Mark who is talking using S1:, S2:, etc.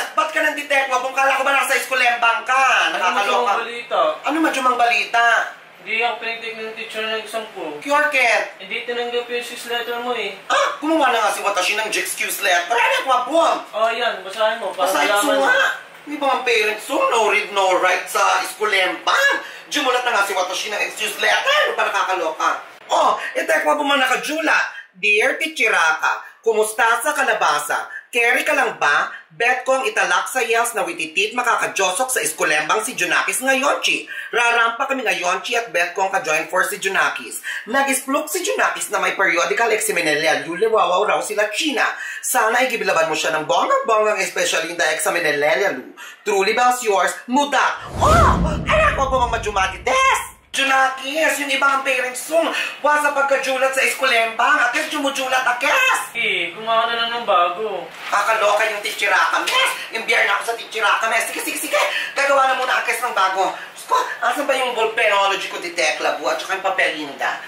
S1: Yes! Ba't ka nanditeko? Kung kala ko ba nasa eskulembang ka? Nakakaloka.
S2: Ano balita?
S1: Ano madyumang balita?
S2: Hindi ako pinagtake ng teacher ng exam ko.
S1: Kyorket!
S2: Hindi tinanggap yung 6 letter mo eh.
S1: Ah! Gumawa na nga si Watashi ng excuse letter. Ano ko po?
S2: Oh, yan. Basahin mo. Para
S1: Basahin
S2: malaman
S1: mo
S2: mo.
S1: nga. Di ba ang parents so no read no write sa eskulembang? Jumulat na nga si Watashi ng excuse letter. Ano pa nakakaloka? Oh, itekwa po man nakajula. Dear Tichiraka, kumusta sa kalabasa? Carry ka lang ba? Bet ko ang italak sa yes na wititit makakajosok sa eskulembang si Junakis ngayon, Chi. Rarampa kami ngayon, Chi, at bet ko ang ka-join force si Junakis. Nag-isplok si Junakis na may periodical examinelya. Yuliwawaw raw sila China. Sana ay gibilaban mo siya ng bonggang-bonggang especially in the examinelya. Truly bells yours, Muda. Oh! Anak ko po mga majumati des! Junakis, yung ibang ang parents song. Wa sa pagkajulat sa eskulembang. Akes, jumujulat akes.
S2: Eh, gumawa na lang ng bago.
S1: Kakaloka yung Tichiraka, mes. Imbiyer na ako sa Tichiraka, mes. Sige. Gagawa na muna akes ng bago. Diyos ko, asan ba yung volpenology ko di Tekla, at saka yung papelinda?